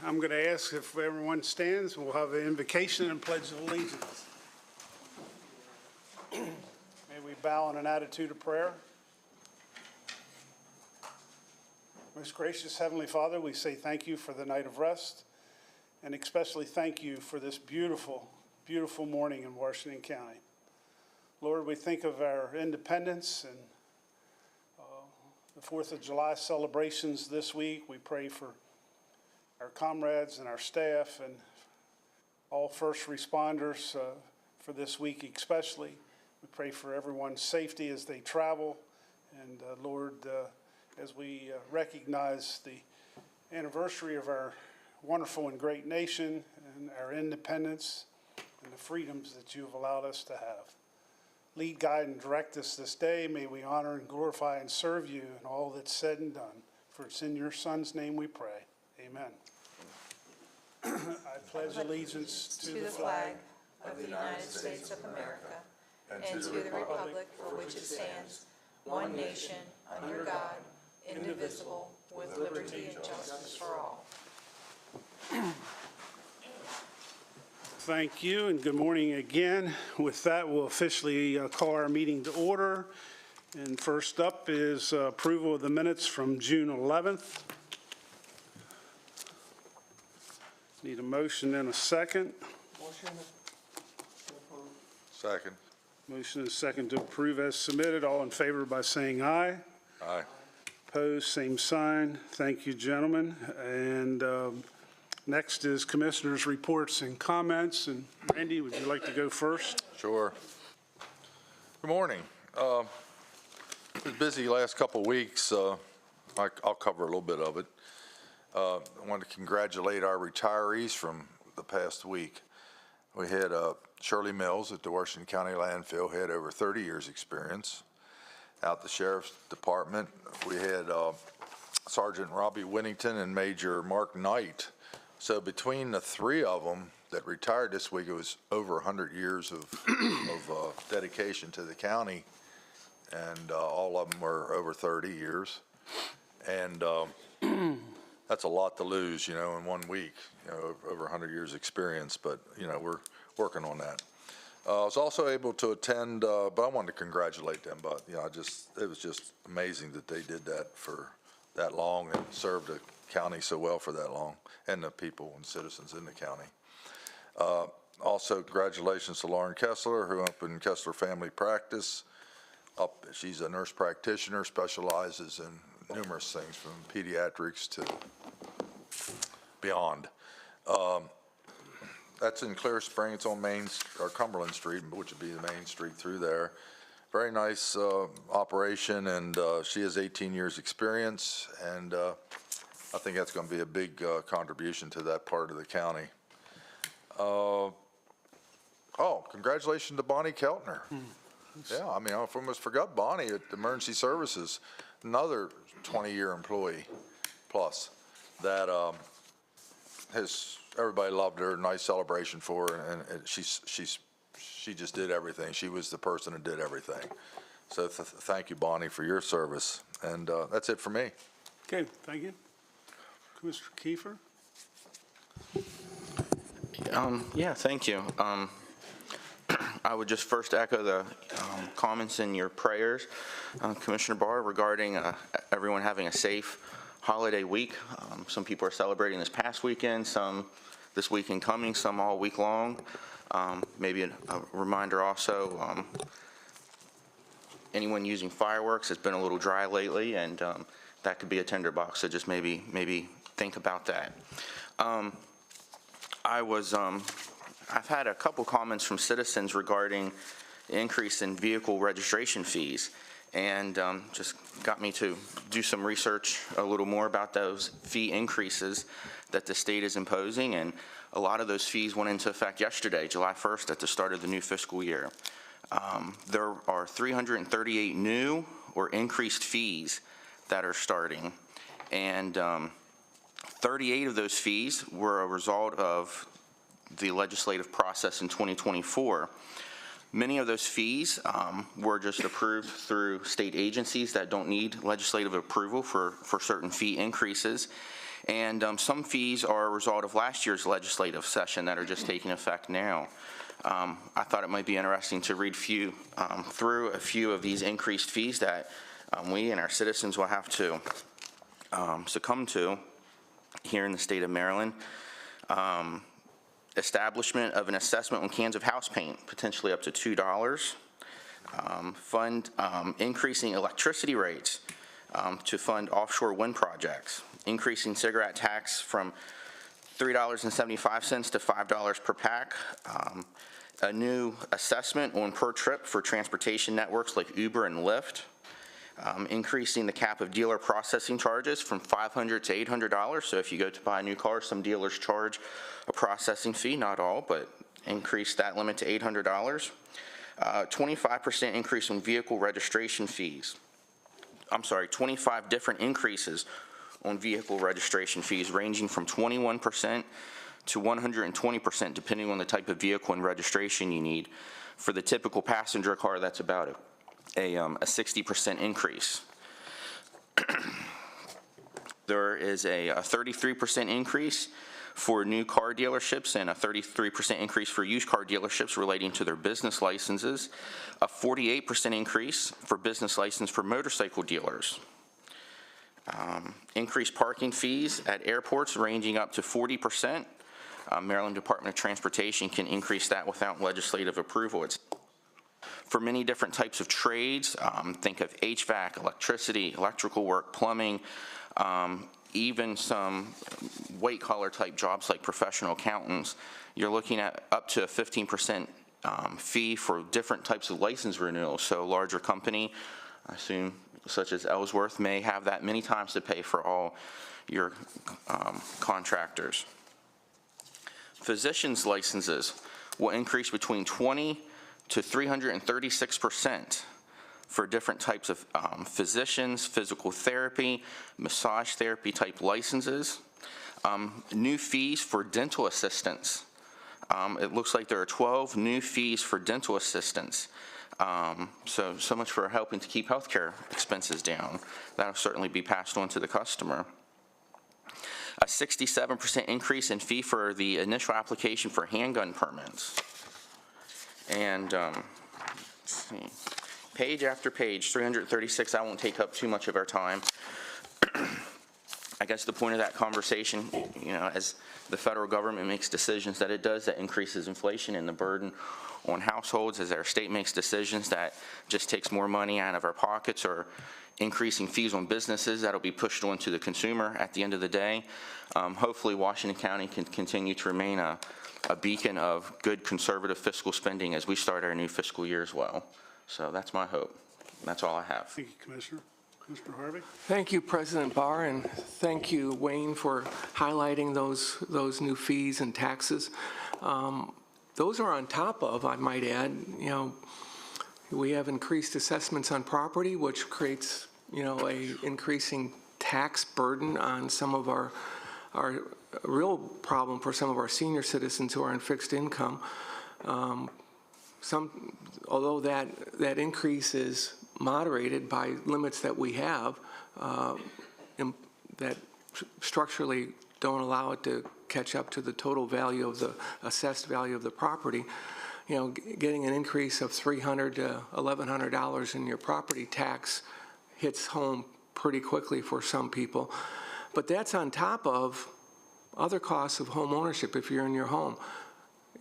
I'm going to ask if everyone stands, we'll have an invocation and pledge of allegiance. May we bow in an attitude of prayer. Most gracious Heavenly Father, we say thank you for the night of rest, and especially thank you for this beautiful, beautiful morning in Washington County. Lord, we think of our independence and the 4th of July celebrations this week. We pray for our comrades and our staff and all first responders for this week especially. We pray for everyone's safety as they travel. And Lord, as we recognize the anniversary of our wonderful and great nation and our independence and the freedoms that you have allowed us to have. Lead, guide, and direct us this day. May we honor and glorify and serve you in all that's said and done. For it's in your Son's name we pray. Amen. I pledge allegiance to the flag of the United States of America and to the republic for which it stands, one nation, under God, indivisible, with liberty and justice for all. Thank you, and good morning again. With that, we'll officially call our meeting to order. And first up is approval of the minutes from June 11th. Need a motion and a second. Motion to approve. Second. Motion and a second to approve as submitted. All in favor by saying aye. Aye. Opposed, same sign. Thank you, gentlemen. And next is commissioners' reports and comments. And Randy, would you like to go first? Sure. Good morning. It was busy last couple of weeks. I'll cover a little bit of it. I want to congratulate our retirees from the past week. We had Shirley Mills at the Washington County landfill, had over 30 years experience. Out the Sheriff's Department, we had Sergeant Robbie Whittington and Major Mark Knight. So between the three of them that retired this week, it was over 100 years of dedication to the county, and all of them were over 30 years. And that's a lot to lose, in 1 week, over 100 years experience, but, we're working on that. I was also able to attend, but I wanted to congratulate them, but, it was just amazing that they did that for that long and served the county so well for that long, and the people and citizens in the county. Also, congratulations to Lauren Kessler, who opened Kessler Family Practice. She's a nurse practitioner, specializes in numerous things from pediatrics to beyond. That's in Clear Spring. It's on Cumberland Street, which would be the main street through there. Very nice operation, and she has 18 years experience, and I think that's going to be a big contribution to that part of the county. Congratulations to Bonnie Keltner. Yeah, I almost forgot Bonnie at Emergency Services, another 20-year employee plus that everybody loved her. Nice celebration for her, and she just did everything. She was the person that did everything. So thank you, Bonnie, for your service. And that's it for me. Okay, thank you. Mr. Kiefer? Yeah, thank you. I would just first echo the comments in your prayers, Commissioner Barr, regarding everyone having a safe holiday week. Some people are celebrating this past weekend, some this weekend coming, some all week long. Maybe a reminder also, anyone using fireworks, it's been a little dry lately, and that could be a tinderbox, so just maybe think about that. I've had a couple comments from citizens regarding the increase in vehicle registration fees, and just got me to do some research a little more about those fee increases that the state is imposing, and a lot of those fees went into effect yesterday, July 1st, at the start of the new fiscal year. There are 338 new or increased fees that are starting, and 38 of those fees were a result of the legislative process in 2024. Many of those fees were just approved through state agencies that don't need legislative approval for certain fee increases. And some fees are a result of last year's legislative session that are just taking effect now. I thought it might be interesting to read through a few of these increased fees that we and our citizens will have to succumb to here in the state of Maryland. Establishment of an assessment on cans of house paint, potentially up to $2. Fund increasing electricity rates to fund offshore wind projects. Increasing cigarette tax from $3.75 to $5 per pack. A new assessment on per trip for transportation networks like Uber and Lyft. Increasing the cap of dealer processing charges from $500 to $800. So if you go to buy a new car, some dealers charge a processing fee, not all, but increase that limit to $800. 25% increase in vehicle registration fees. 25 different increases on vehicle registration fees, ranging from 21% to 120%, depending on the type of vehicle and registration you need. For the typical passenger car, that's about a 60% increase. There is a 33% increase for new car dealerships and a 33% increase for used car dealerships relating to their business licenses, a 48% increase for business license for motorcycle dealers. Increased parking fees at airports ranging up to 40%. Maryland Department of Transportation can increase that without legislative approval. It's for many different types of trades. Think of HVAC, electricity, electrical work, plumbing, even some white-collar type jobs like professional accountants. You're looking at up to a 15% fee for different types of license renewals. So a larger company, I assume, such as Ellsworth, may have that many times to pay for all your contractors. Physicians' licenses will increase between 20 to 336% for different types of physicians, physical therapy, massage therapy type licenses. New fees for dental assistants. It looks like there are 12 new fees for dental assistants. So much for helping to keep healthcare expenses down. That'll certainly be passed on to the customer. A 67% increase in fee for the initial application for handgun permits. And let's see. Page after page, 336, I won't take up too much of our time. I guess the point of that conversation, as the federal government makes decisions that it does, that increases inflation and the burden on households, as our state makes decisions that just takes more money out of our pockets, or increasing fees on businesses that'll be pushed on to the consumer at the end of the day. Hopefully Washington County can continue to remain a beacon of good conservative fiscal spending as we start our new fiscal year as well. So that's my hope. That's all I have. Thank you, Commissioner. Mr. Harvey? Thank you, President Barr, and thank you, Wayne, for highlighting those new fees and taxes. Those are on top of, I might add, we have increased assessments on property, which creates, a increasing tax burden on some of our real problem for some of our senior citizens who are on fixed income. Although that increase is moderated by limits that we have that structurally don't allow it to catch up to the total value of the assessed value of the property. Getting an increase of $300 to $1,100 in your property tax hits home pretty quickly for some people. But that's on top of other costs of home ownership if you're in your home.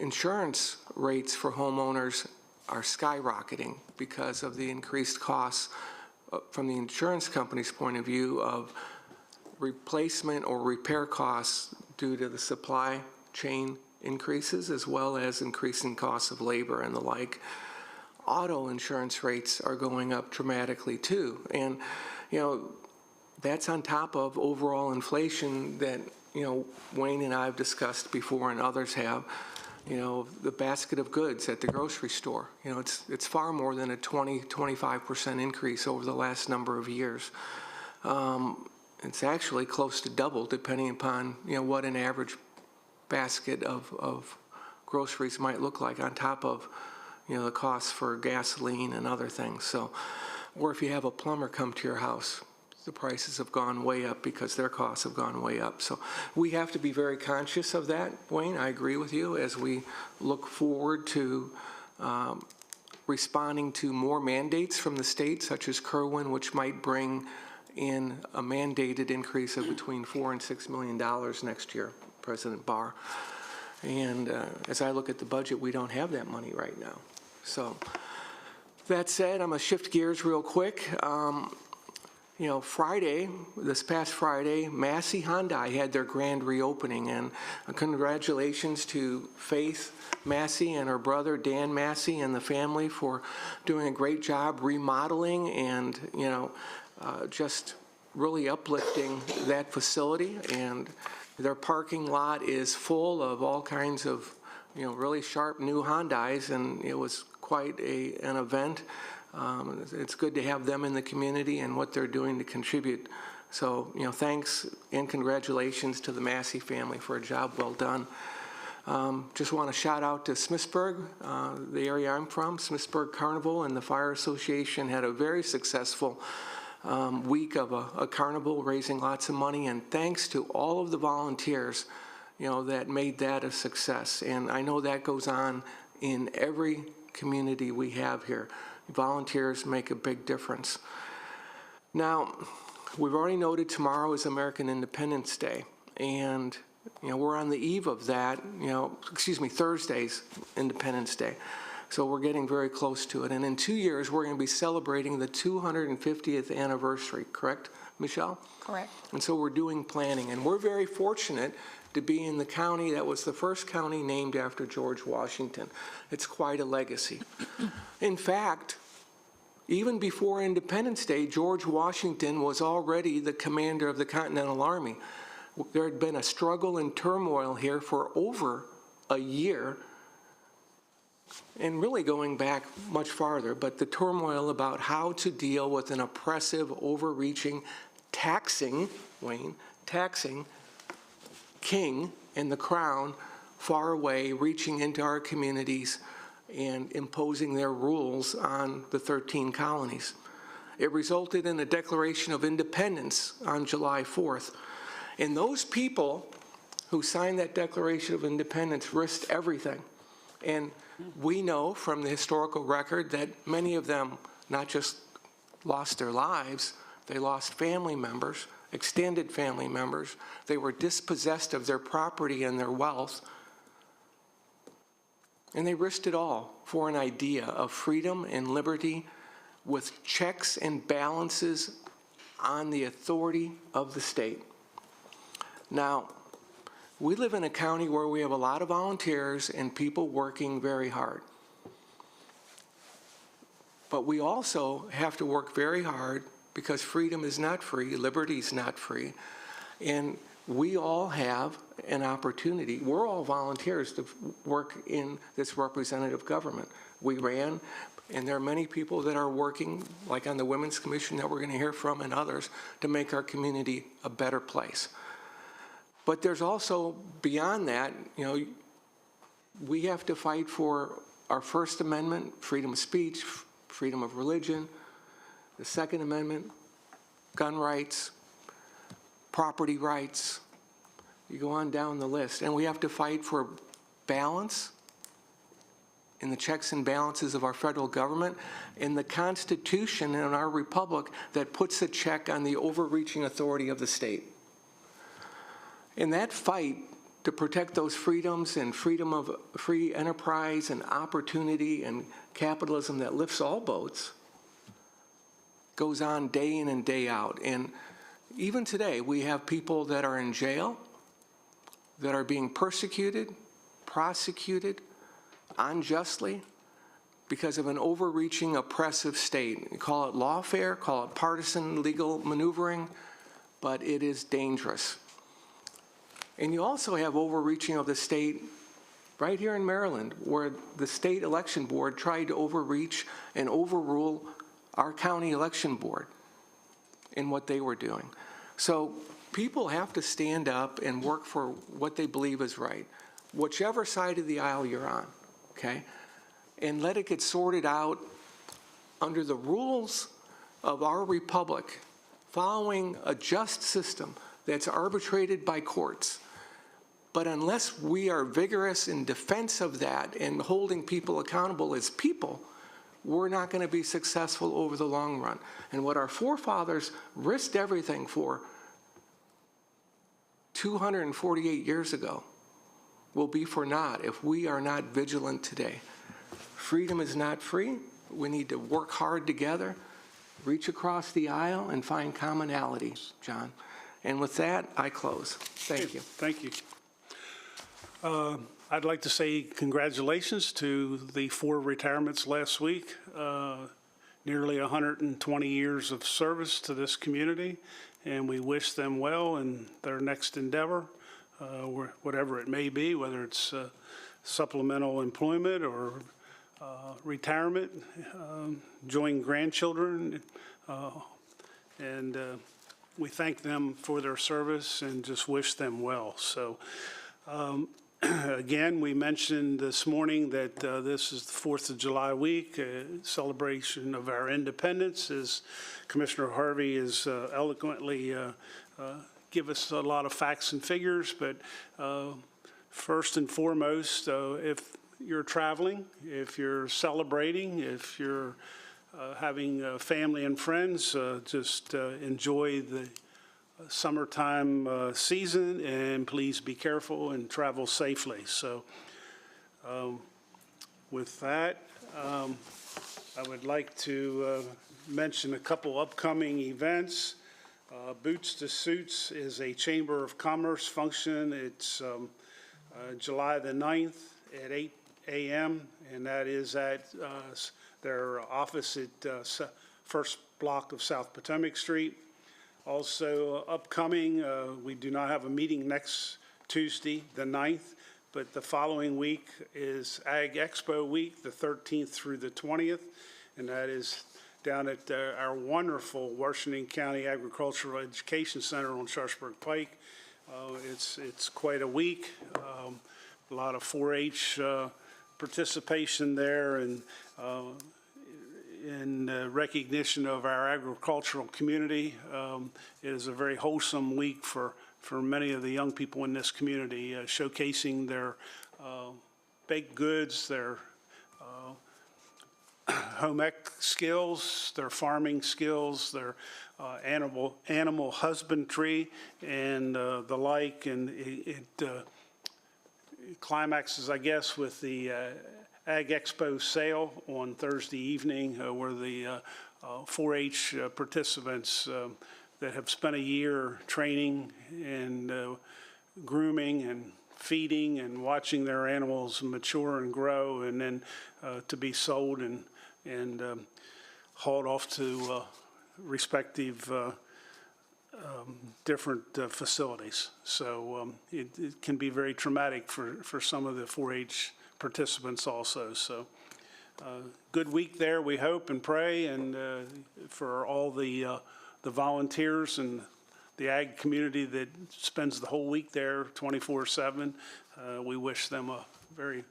Insurance rates for homeowners are skyrocketing because of the increased costs from the insurance company's point of view of replacement or repair costs due to the supply chain increases, as well as increasing costs of labor and the like. Auto insurance rates are going up dramatically too. And, that's on top of overall inflation that, Wayne and I have discussed before and others have. The basket of goods at the grocery store, it's far more than a 25% increase over the last number of years. It's actually close to double, depending upon, what an average basket of groceries might look like, on top of, the costs for gasoline and other things. So, or if you have a plumber come to your house, the prices have gone way up because their costs have gone way up. So we have to be very conscious of that, Wayne. I agree with you as we look forward to responding to more mandates from the state, such as Kerwin, which might bring in a mandated increase of between $4 and $6 million next year, President Barr. And as I look at the budget, we don't have that money right now. So that said, I'm going to shift gears real quick. You know, this past Friday, Massey Hyundai had their grand reopening, and congratulations to Faith Massey and her brother Dan Massey and the family for doing a great job remodeling and, you know, just really uplifting that facility. And their parking lot is full of all kinds of, you know, really sharp new Hyundais, and it was quite an event. It's good to have them in the community and what they're doing to contribute. So, you know, thanks and congratulations to the Massey family for a job well done. Just want to shout out to Smithsburg, the area I'm from. Smithsburg Carnival and the Fire Association had a very successful week of a carnival, raising lots of money, and thanks to all of the volunteers, you know, that made that a success. And I know that goes on in every community we have here. Volunteers make a big difference. Now, we've already noted tomorrow is American Independence Day, and you know, we're on the eve of that, you know, Thursday's Independence Day. So we're getting very close to it. And in 2 years, we're going to be celebrating the 250th anniversary, correct, Michelle? Correct. And so we're doing planning. And we're very fortunate to be in the county that was the first county named after George Washington. It's quite a legacy. In fact, even before Independence Day, George Washington was already the commander of the Continental Army. There had been a struggle and turmoil here for over a year, and really going back much farther, but the turmoil about how to deal with an oppressive, overreaching, taxing king and the crown far away, reaching into our communities and imposing their rules on the 13 colonies. It resulted in a Declaration of Independence on July 4th. And those people who signed that Declaration of Independence risked everything. And we know from the historical record that many of them not just lost their lives, they lost family members, extended family members. They were dispossessed of their property and their wealth. And they risked it all for an idea of freedom and liberty with checks and balances on the authority of the state. Now, we live in a county where we have a lot of volunteers and people working very hard. But we also have to work very hard because freedom is not free, liberty is not free, and we all have an opportunity. We're all volunteers to work in this representative government. We ran, and there are many people that are working, like on the Women's Commission that we're going to hear from and others, to make our community a better place. But there's also, beyond that, you know, we have to fight for our First Amendment, freedom of speech, freedom of religion, the Second Amendment, gun rights, property rights. You go on down the list. And we have to fight for balance in the checks and balances of our federal government, in the Constitution in our republic that puts a check on the overreaching authority of the state. In that fight to protect those freedoms and freedom of free enterprise and opportunity and capitalism that lifts all boats goes on day in and day out. And even today, we have people that are in jail, that are being persecuted, prosecuted unjustly because of an overreaching, oppressive state. Call it lawfare, call it partisan legal maneuvering, but it is dangerous. And you also have overreaching of the state right here in Maryland, where the state election board tried to overreach and overrule our county election board in what they were doing. So people have to stand up and work for what they believe is right, whichever side of the aisle you're on, okay? And let it get sorted out under the rules of our republic following a just system that's arbitrated by courts. But unless we are vigorous in defense of that and holding people accountable as people, we're not going to be successful over the long run. And what our forefathers risked everything for 248 years ago will be for naught if we are not vigilant today. Freedom is not free. We need to work hard together, reach across the aisle, and find commonality, John. And with that, I close. Thank you. Thank you. I'd like to say congratulations to the 4 retirements last week. Nearly 120 years of service to this community, and we wish them well in their next endeavor, whatever it may be, whether it's supplemental employment or retirement, enjoying grandchildren, and we thank them for their service and just wish them well. So again, we mentioned this morning that this is the 4th of July week, celebration of our independence, as Commissioner Harvey has eloquently give us a lot of facts and figures. But first and foremost, if you're traveling, if you're celebrating, if you're having family and friends, just enjoy the summertime season, and please be careful and travel safely. So with that, I would like to mention a couple upcoming events. Boots to Suits is a Chamber of Commerce function. It's July the 9th at 8 a.m., and that is at their office at first block of South Potomac Street. Also upcoming, we do not have a meeting next Tuesday, the 9th, but the following week is Ag Expo Week, the 13th through the 20th, and that is down at our wonderful Washington County Agricultural Education Center on Sharpsburg Pike. It's quite a week, a lot of 4-H participation there, and in recognition of our agricultural community. It is a very wholesome week for many of the young people in this community, showcasing their baked goods, their home ec skills, their farming skills, their animal husbandry, and the like. And it climaxes, I guess, with the Ag Expo sale on Thursday evening, where the 4-H participants that have spent a year training and grooming and feeding and watching their animals mature and grow, and then to be sold and hauled off to respective different facilities. So it can be very traumatic for some of the 4-H participants also. So good week there, we hope and pray, and for all the volunteers and the ag community that spends the whole week there 24/7. We wish them a very,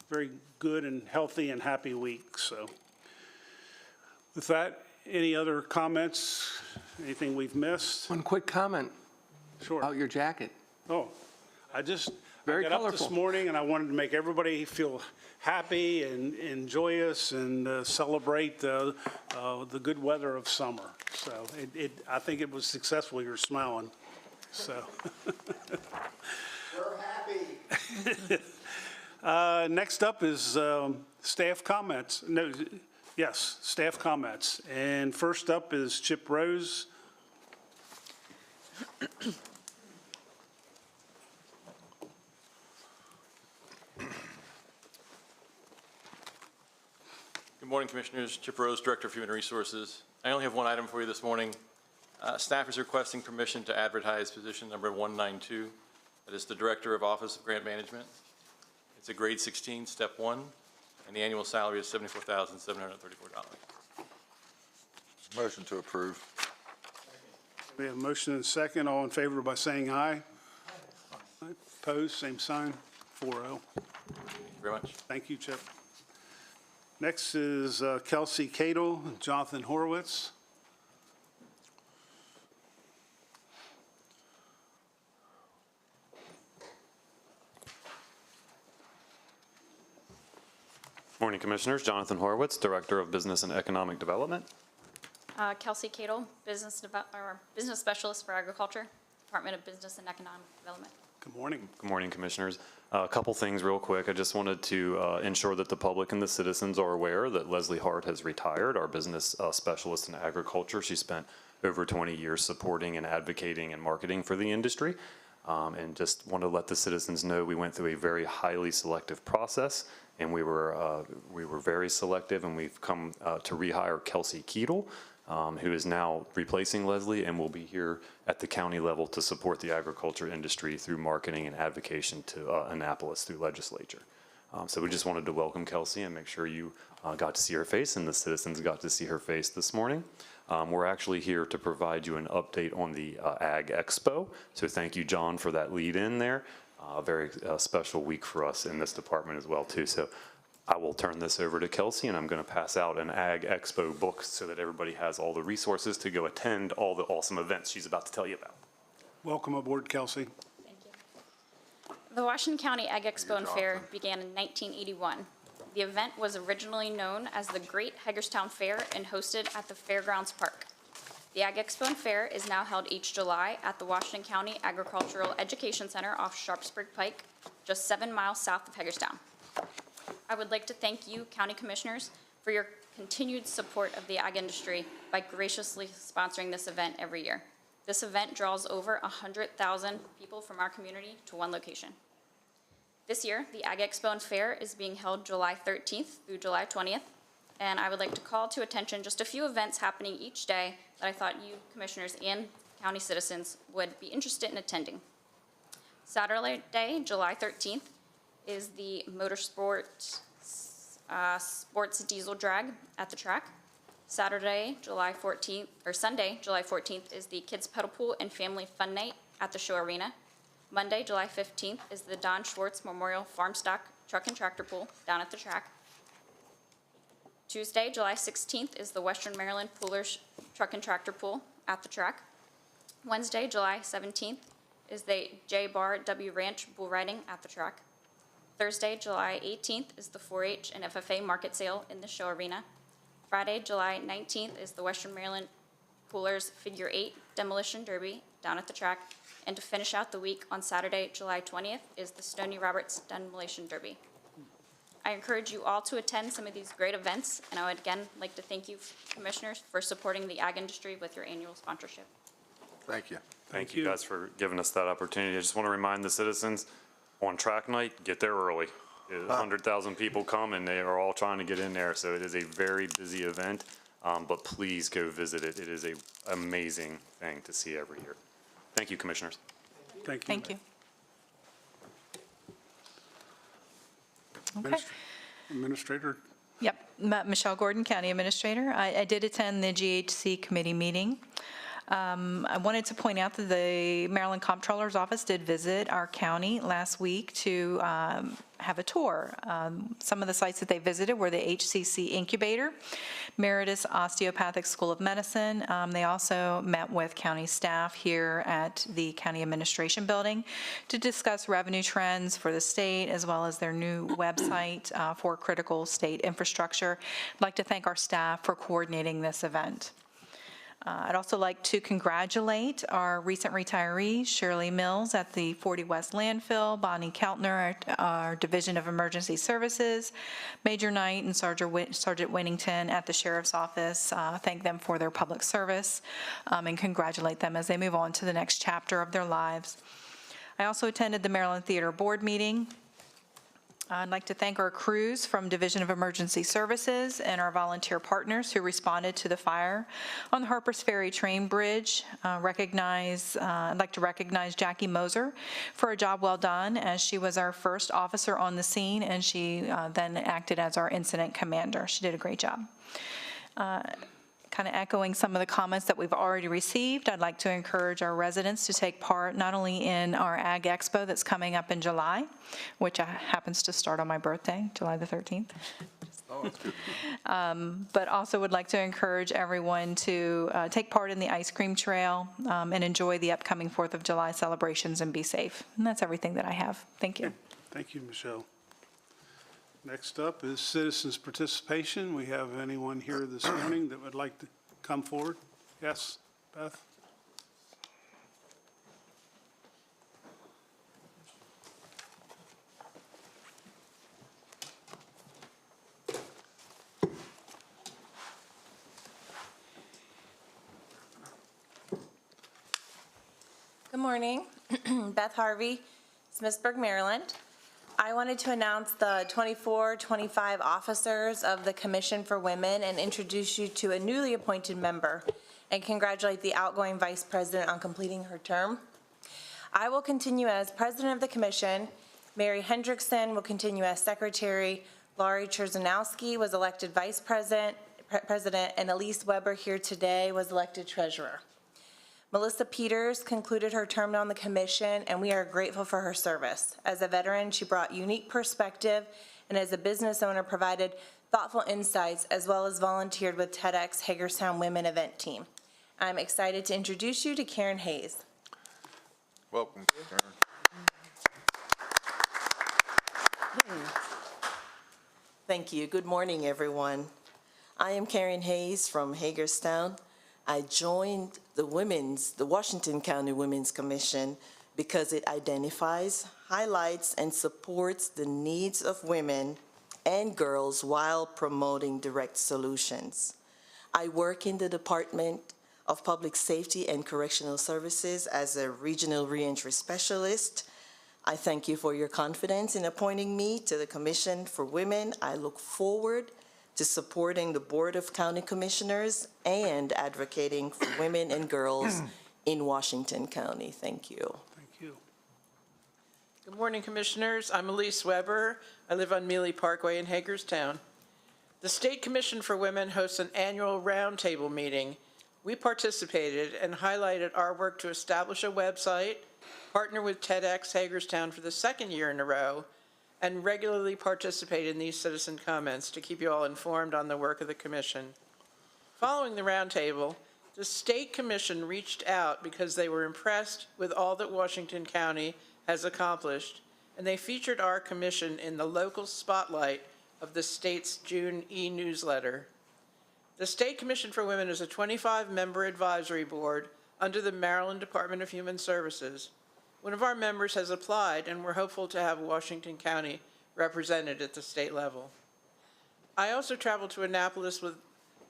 very good and healthy and happy week. So with that, any other comments? Anything we've missed? One quick comment Sure. about your jacket. Oh, I got Very up this colorful. morning and I wanted to make everybody feel happy and joyous and celebrate the good weather of summer. So I think it was successful. You're smiling. So. We're happy. Next up is staff comments. No, yes, staff comments. And first up is Chip Rose. Good morning, Commissioners. Chip Rose, Director of Human Resources. I only have one item for you this morning. Staff is requesting permission to advertise position number 192. That is the Director of Office of Grant Management. It's a grade 16, step 1, and the annual salary is $74,734. Motion to approve. We have a motion and a second. All in favor by saying aye. Opposed, same sign. 4-0. Thank you very much. Thank you, Chip. Next is Kelsey Cadle, Jonathan Horowitz. Morning, Commissioners. Jonathan Horowitz, Director of Business and Economic Development. Kelsey Cadle, Business Specialist for Agriculture, Department of Business and Economic Development. Good morning. Good morning, Commissioners. A couple things real quick. I just wanted to ensure that the public and the citizens are aware that Leslie Hart has retired, our business specialist in agriculture. She spent over 20 years supporting and advocating and marketing for the industry. And just want to let the citizens know we went through a very highly selective process, and we were very selective, and we've come to rehire Kelsey Cadle, who is now replacing Leslie and will be here at the county level to support the agriculture industry through marketing and advocacy to Annapolis through legislature. So we just wanted to welcome Kelsey and make sure you got to see her face and the citizens got to see her face this morning. We're actually here to provide you an update on the Ag Expo. So thank you, John, for that lead in there. A very special week for us in this department as well, too. So I will turn this over to Kelsey, and I'm going to pass out an Ag Expo book so that everybody has all the resources to go attend all the awesome events she's about to tell you about. Welcome aboard, Kelsey. Thank you. The Washington County Ag Expo and Fair began in 1981. The event was originally known as the Great Hagerstown Fair and hosted at the Fairgrounds Park. The Ag Expo and Fair is now held each July at the Washington County Agricultural Education Center off Sharpsburg Pike, just 7 miles south of Hagerstown. I would like to thank you, County Commissioners, for your continued support of the ag industry by graciously sponsoring this event every year. This event draws over 100,000 people from our community to one location. This year, the Ag Expo and Fair is being held July 13th through July 20th, and I would like to call to attention just a few events happening each day that I thought you, Commissioners, and county citizens would be interested in attending. Saturday, July 13th, is the Motorsport Sports Diesel Drag at the track. Sunday, July 14th, is the Kids Pedal Pool and Family Fun Night at the Show Arena. Monday, July 15th, is the Don Schwartz Memorial Farm Stock Truck and Tractor Pool down at the track. Tuesday, July 16th, is the Western Maryland Poolers Truck and Tractor Pool at the track. Wednesday, July 17th, is the J Bar W Ranch Bull Riding at the track. Thursday, July 18th, is the 4-H and FFA Market Sale in the Show Arena. Friday, July 19th, is the Western Maryland Poolers Figure 8 Demolition Derby down at the track. And to finish out the week on Saturday, July 20th, is the Stoney Roberts Demolition Derby. I encourage you all to attend some of these great events, and I would again like to thank you, Commissioners, for supporting the ag industry with your annual sponsorship. Thank you. Thank you guys for giving us that opportunity. I just want to remind the citizens, on track night, get there early. 100,000 people come, and they are all trying to get in there, so it is a very busy event, but please go visit it. It is an amazing thing to see every year. Thank you, Commissioners. Thank you. Thank you. Okay. Administrator? Yep, Michelle Gordon, County Administrator. I did attend the GHC committee meeting. I wanted to point out that the Maryland Comptroller's Office did visit our county last week to have a tour. Some of the sites that they visited were the HCC Incubator, Meritorious Osteopathic School of Medicine. They also met with county staff here at the County Administration Building to discuss revenue trends for the state as well as their new website for critical state infrastructure. I'd like to thank our staff for coordinating this event. I'd also like to congratulate our recent retirees, Shirley Mills at the 40 West Landfill, Bonnie Keltner at our Division of Emergency Services, Major Knight and Sergeant Winnington at the Sheriff's Office. Thank them for their public service and congratulate them as they move on to the next chapter of their lives. I also attended the Maryland Theater Board meeting. I'd like to thank our crews from Division of Emergency Services and our volunteer partners who responded to the fire on the Harpers Ferry train bridge. I'd like to recognize Jackie Moser for a job well done, as she was our first officer on the scene, and she then acted as our incident commander. She did a great job. Kind of echoing some of the comments that we've already received, I'd like to encourage our residents to take part not only in our Ag Expo that's coming up in July, which happens to start on my birthday, July the 13th. Oh, that's good. But also would like to encourage everyone to take part in the ice cream trail and enjoy the upcoming 4th of July celebrations and be safe. And that's everything that I have. Thank you. Thank you, Michelle. Next up is citizens' participation. We have anyone here this morning that would like to come forward? Yes, Beth? Good morning. Beth Harvey, Smithsburg, Maryland. I wanted to announce the 24-25 officers of the Commission for Women and introduce you to a newly appointed member and congratulate the outgoing vice president on completing her term. I will continue as president of the commission. Mary Hendrickson will continue as secretary. Laurie Cherzanowski was elected vice president, and Elise Weber here today was elected treasurer. Melissa Peters concluded her term on the commission, and we are grateful for her service. As a veteran, she brought unique perspective, and as a business owner, provided thoughtful insights, as well as volunteered with TEDx Hagerstown Women event team. I'm excited to introduce you to Karen Hayes. Welcome, Karen. Thank you. Good morning, everyone. I am Karen Hayes from Hagerstown. I joined the Washington County Women's Commission because it identifies, highlights, and supports the needs of women and girls while promoting direct solutions. I work in the Department of Public Safety and Correctional Services as a regional reentry specialist. I thank you for your confidence in appointing me to the Commission for Women. I look forward to supporting the Board of County Commissioners and advocating for women and girls in Washington County. Thank you. Thank you. Good morning, Commissioners. I'm Elise Weber. I live on Mealy Parkway in Hagerstown. The State Commission for Women hosts an annual roundtable meeting. We participated and highlighted our work to establish a website, partner with TEDx Hagerstown for the second year in a row, and regularly participate in these citizen comments to keep you all informed on the work of the Commission. Following the roundtable, the State Commission reached out because they were impressed with all that Washington County has accomplished, and they featured our commission in the local spotlight of the state's June e-newsletter. The State Commission for Women is a 25-member advisory board under the Maryland Department of Human Services. One of our members has applied, and we're hopeful to have Washington County represented at the state level. I also traveled to Annapolis with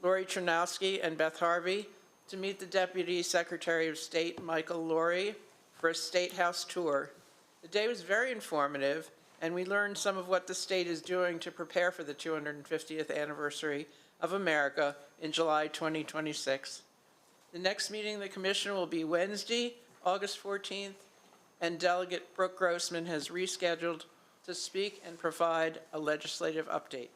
Laurie Chernowski and Beth Harvey to meet the Deputy Secretary of State, Michael Laurie, for a State House tour. The day was very informative, and we learned some of what the state is doing to prepare for the 250th anniversary of America in July 2026. The next meeting of the Commission will be Wednesday, August 14th, and Delegate Brooke Grossman has rescheduled to speak and provide a legislative update.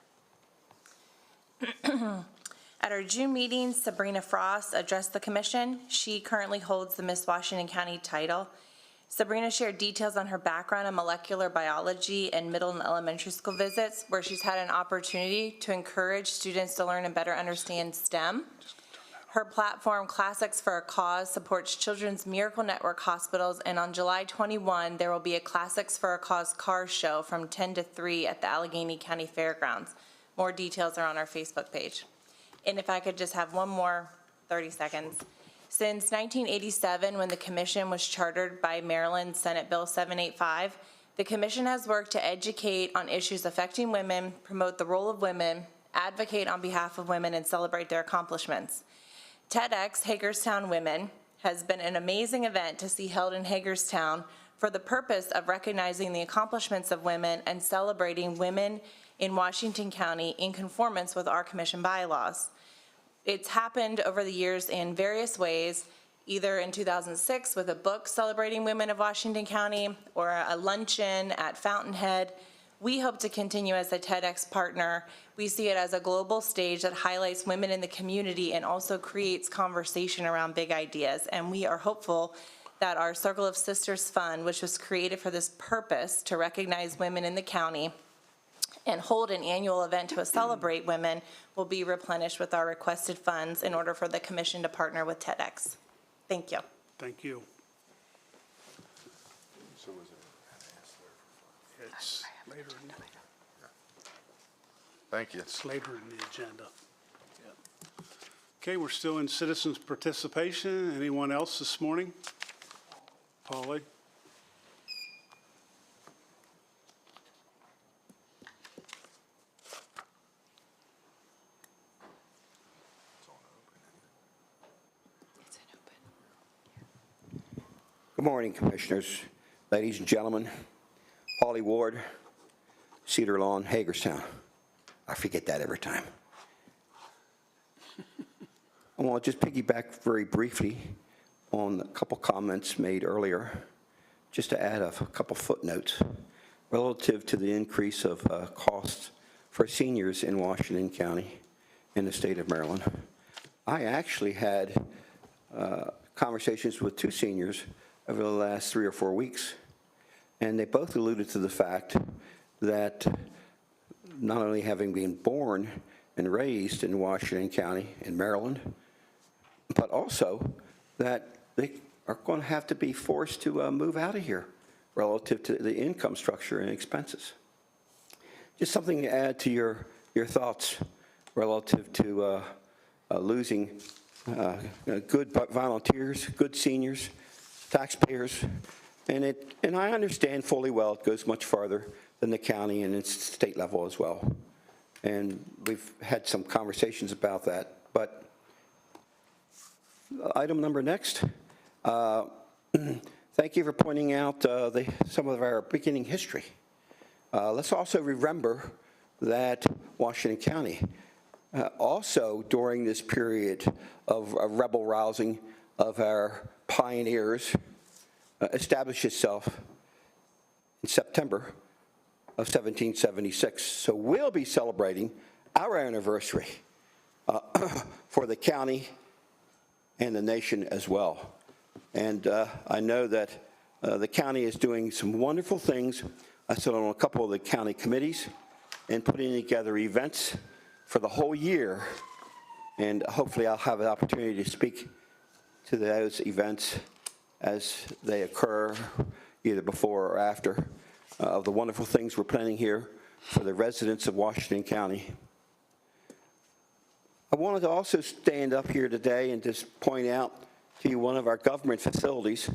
At our June meeting, Sabrina Frost addressed the commission. She currently holds the Miss Washington County title. Sabrina shared details on her background in molecular biology and middle and elementary school visits, where she's had an opportunity to encourage students to learn and better understand STEM. Her platform, Classics for a Cause, supports Children's Miracle Network hospitals, and on July 21, there will be a Classics for a Cause car show from 10 to 3 at the Allegheny County Fairgrounds. More details are on our Facebook page. And if I could just have one more 30 seconds. Since 1987, when the commission was chartered by Maryland Senate Bill 785, the commission has worked to educate on issues affecting women, promote the role of women, advocate on behalf of women, and celebrate their accomplishments. TEDx Hagerstown Women has been an amazing event to see held in Hagerstown for the purpose of recognizing the accomplishments of women and celebrating women in Washington County in conformance with our commission bylaws. It's happened over the years in various ways, either in 2006 with a book celebrating women of Washington County or a luncheon at Fountainhead. We hope to continue as a TEDx partner. We see it as a global stage that highlights women in the community and also creates conversation around big ideas. And we are hopeful that our Circle of Sisters Fund, which was created for this purpose to recognize women in the county and hold an annual event to celebrate women, will be replenished with our requested funds in order for the commission to partner with TEDx. Thank you. Thank you. It's later. Thank you. It's later in the agenda. Yeah. Okay, we're still in citizens' participation. Anyone else this morning? Polly? Good morning, Commissioners, ladies and gentlemen. Paulie Ward, Cedar Lawn, Hagerstown. I forget that every time. I want to just piggyback very briefly on a couple comments made earlier, just to add a couple footnotes relative to the increase of costs for seniors in Washington County in the state of Maryland. I actually had conversations with two seniors over the last 3 or 4 weeks, and they both alluded to the fact that not only having been born and raised in Washington County in Maryland, but also that they are going to have to be forced to move out of here relative to the income structure and expenses. Just something to add to your thoughts relative to losing good volunteers, good seniors, taxpayers, and I understand fully well it goes much farther than the county and its state level as well. And we've had some conversations about that. But item number next, thank you for pointing out some of our beginning history. Let's also remember that Washington County, also during this period of rebel rousing of our pioneers, established itself in September of 1776. So we'll be celebrating our anniversary for the county and the nation as well. And I know that the county is doing some wonderful things. I sit on a couple of the county committees and putting together events for the whole year. And hopefully I'll have an opportunity to speak to those events as they occur, either before or after, of the wonderful things we're planning here for the residents of Washington County. I wanted to also stand up here today and just point out to you one of our government facilities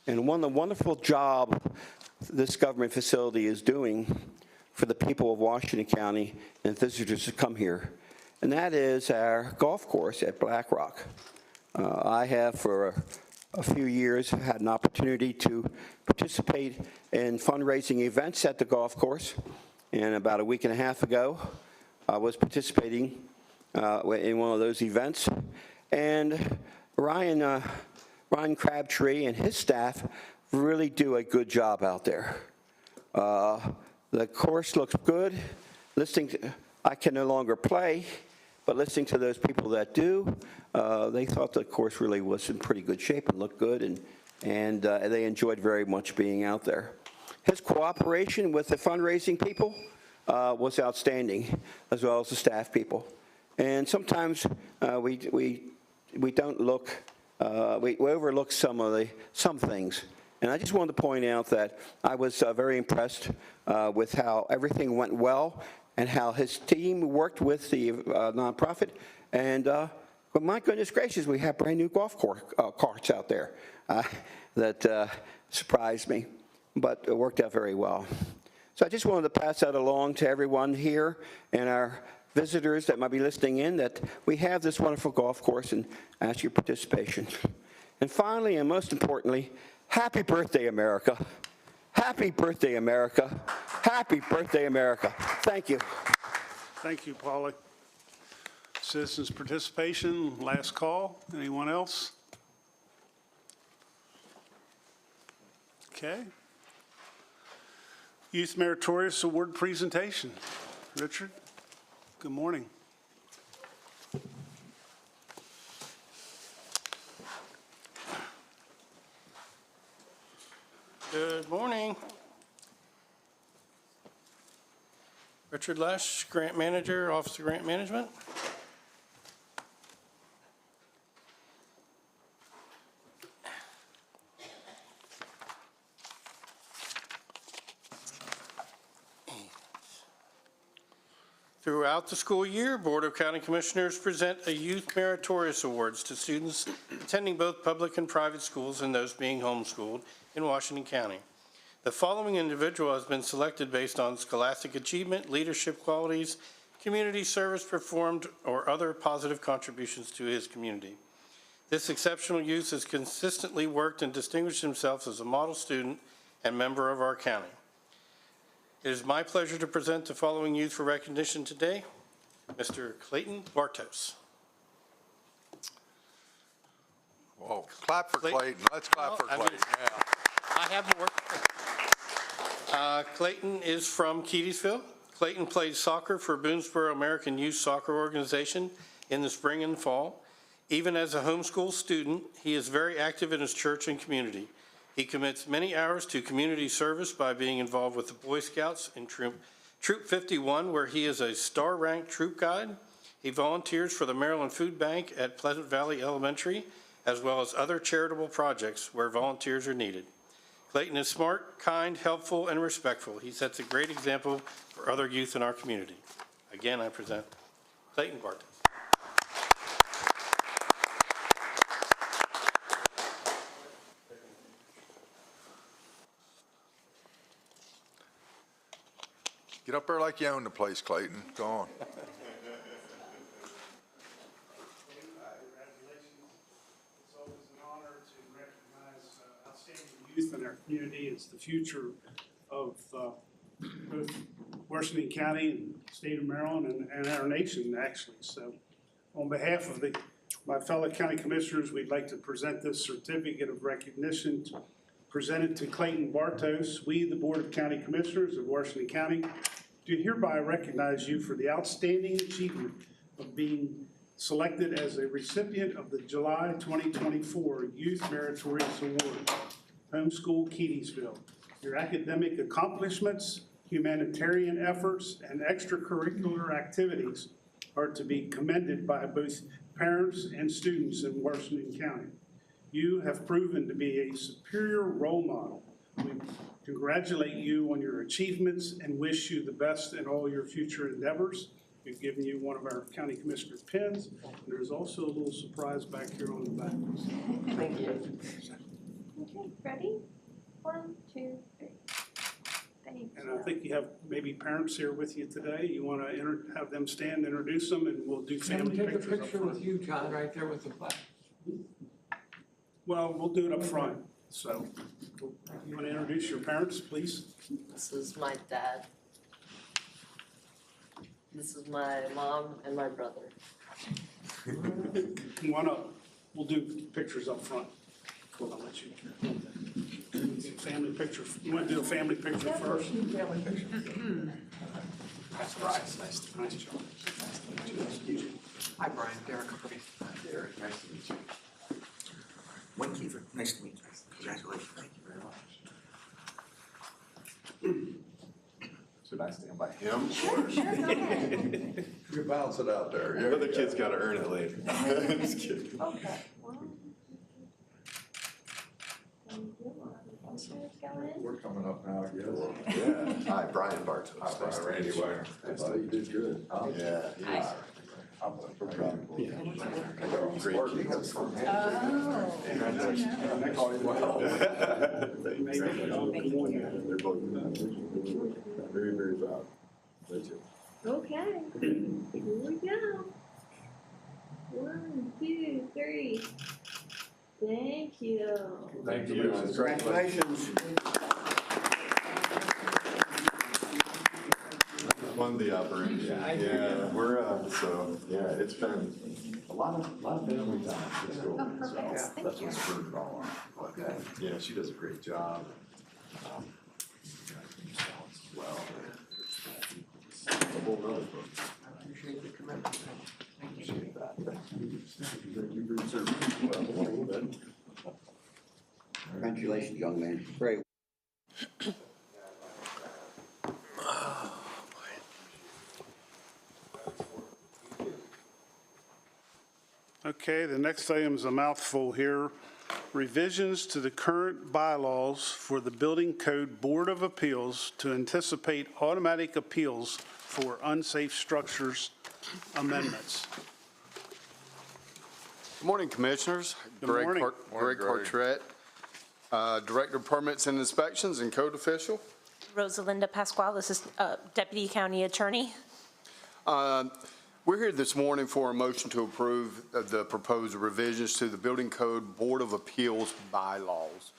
and one of the wonderful job this government facility is doing for the people of Washington County and visitors to come here, and that is our golf course at Black Rock. I have for a few years had an opportunity to participate in fundraising events at the golf course, and about a week and a half ago I was participating in one of those events, and Ryan Crabtree and his staff really do a good job out there. The course looks good. I can no longer play, but listening to those people that do, they thought the course really was in pretty good shape and looked good, and they enjoyed very much being out there. His cooperation with the fundraising people was outstanding, as well as the staff people. And sometimes we don't look, we overlook some things. And I just wanted to point out that I was very impressed with how everything went well and how his team worked with the nonprofit. And but my goodness gracious, we have brand new golf carts out there that surprised me, but it worked out very well. So I just wanted to pass that along to everyone here and our visitors that might be listening in, that we have this wonderful golf course and ask your participation. And finally, and most importantly, happy birthday, America. Happy birthday, America. Happy birthday, America. Thank you. Thank you, Paulie. Citizens' participation, last call. Anyone else? Okay. Youth Meritorious Award presentation. Richard, good morning. Good morning. Richard Lesh, Grant Manager, Office of Grant Management. Throughout the school year, Board of County Commissioners present a Youth Meritorious Awards to students attending both public and private schools and those being homeschooled in Washington County. The following individual has been selected based on scholastic achievement, leadership qualities, community service performed, or other positive contributions to his community. This exceptional youth has consistently worked and distinguished himself as a model student and member of our county. It is my pleasure to present the following youth for recognition today. Mr. Clayton Bartos. Whoa, clap for Clayton. Let's clap for Clayton. Yeah. I have more. Clayton is from Keedysville. Clayton plays soccer for Boonesboro American Youth Soccer Organization in the spring and fall. Even as a homeschool student, he is very active in his church and community. He commits many hours to community service by being involved with the Boy Scouts in Troop 51, where he is a star-ranked troop guide. He volunteers for the Maryland Food Bank at Pleasant Valley Elementary, as well as other charitable projects where volunteers are needed. Clayton is smart, kind, helpful, and respectful. He sets a great example for other youth in our community. Again, I present Clayton Barton. Get up there like you own the place, Clayton. Go on. It's always an honor to recognize outstanding youth in our community. It's the future of both Washington County and the state of Maryland and our nation, actually. So on behalf of my fellow county commissioners, we'd like to present this certificate of recognition presented to Clayton Bartos. We, the Board of County Commissioners of Washington County, do hereby recognize you for the outstanding achievement of being selected as a recipient of the July 2024 Youth Meritorious Award, Homeschool Keedysville. Your academic accomplishments, humanitarian efforts, and extracurricular activities are to be commended by both parents and students in Washington County. You have proven to be a superior role model. We congratulate you on your achievements and wish you the best in all your future endeavors. We've given you one of our county commissioner's pins, and there's also a little surprise back here on the back. Thank you. Okay, ready? 1, 2, 3. Thank you. And I think you have maybe parents here with you today. You want to have them stand, introduce them, and we'll do family pictures. Take a picture with you, John, right there with the flag. Well, we'll do it up front. So, you want to introduce your parents, please? This is my dad. This is my mom and my brother. We'll do pictures up front. Cool, I'll let you. Family picture. You want to do a family picture first? Family picture. That's right. Nice job. Hi, Brian. Derek. Derek, nice to meet you. Wayne Kiefer, nice to meet you. Congratulations. Thank you very much. Should I stand by him? Sure, go ahead. You balance it out there. The other kid's got to earn it later. Just kidding. Okay. We're coming up now, I guess. Yeah. Hi, Brian Bartos. Hi, Brian. Randy Wagner. You did good. Yeah. Hi. I'm so proud of you. Great kids. Oh. They're both very, very proud. Thank you. Okay, here we go. 1, 2, 3. Thank you. Thank you. Congratulations. Won the operation. Yeah, we're so yeah, it's been a lot of family time at school. Oh, perfect. So Thank that's you. what's spurred it all on. Okay. Yeah, she does a great job. Well, a whole nother book. I appreciate the commitment. Appreciate that. Thank you for your service. Well, Congratulations, young man. Great. Okay, the next item is a mouthful here. revisions to the current bylaws for the Building Code Board of Appeals to anticipate automatic appeals for unsafe structures amendments. Good morning, Commissioners. Good morning. Greg Cartret, Director of Permits and Inspections and Code Official. Rosalinda Pasquale, this is Deputy County Attorney. We're here this morning for a motion to approve the proposed revisions to the Building Code Board of Appeals bylaws.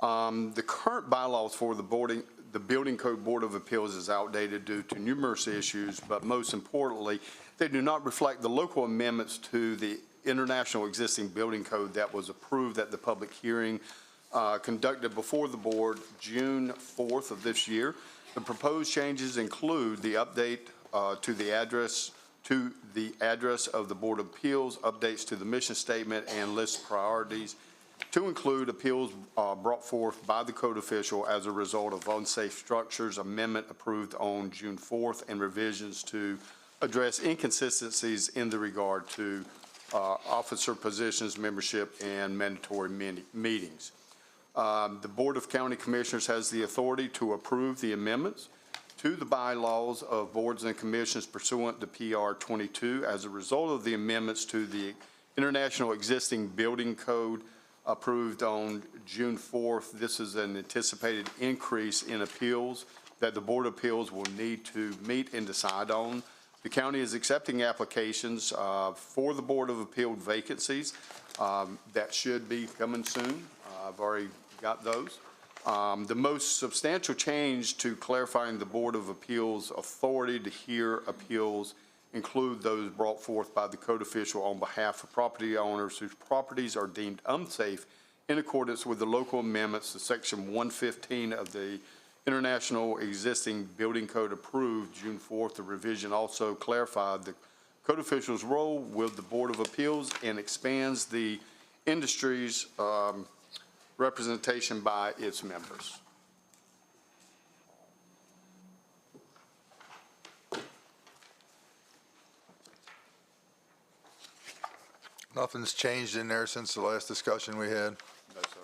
The current bylaws for the Building Code Board of Appeals is outdated due to numerous issues, but most importantly, they do not reflect the local amendments to the international existing building code that was approved at the public hearing conducted before the board June 4th of this year. The proposed changes include the update to the address of the Board of Appeals, updates to the mission statement and list priorities to include appeals brought forth by the code official as a result of unsafe structures amendment approved on June 4th, and revisions to address inconsistencies in the regard to officer positions, membership, and mandatory meetings. The Board of County Commissioners has the authority to approve the amendments to the bylaws of boards and commissions pursuant to PR 22 as a result of the amendments to the international existing building code approved on June 4th. This is an anticipated increase in appeals that the Board of Appeals will need to meet and decide on. The county is accepting applications for the Board of Appeal vacancies that should be coming soon. I've already got those. The most substantial change to clarifying the Board of Appeals authority to hear appeals include those brought forth by the code official on behalf of property owners whose properties are deemed unsafe in accordance with the local amendments to Section 115 of the International Existing Building Code approved June 4th. The revision also clarified the code official's role with the Board of Appeals and expands the industry's representation by its members. Nothing's changed in there since the last discussion we had? No, sir.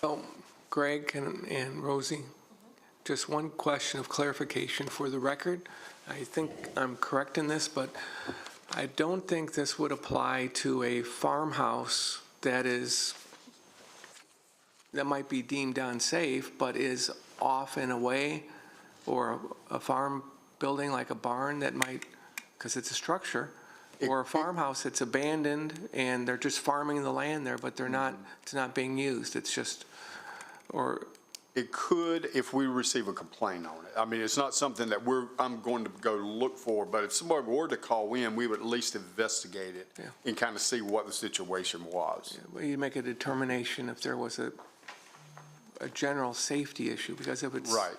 Oh, Greg and Rosie, just one question of clarification for the record. I think I'm correct in this, but I don't think this would apply to a farmhouse that might be deemed unsafe, but is off and away, or a farm building like a barn that might, because it's a structure, or a farmhouse that's abandoned and they're just farming the land there, but it's not being used. It's just, or. It could if we receive a complaint on it. I mean, it's not something that I'm going to go look for, but if somebody were to call in, we would at least investigate it and kind of see what the situation was. Yeah, well, you make a determination if there was a general safety issue, because if it's. Right.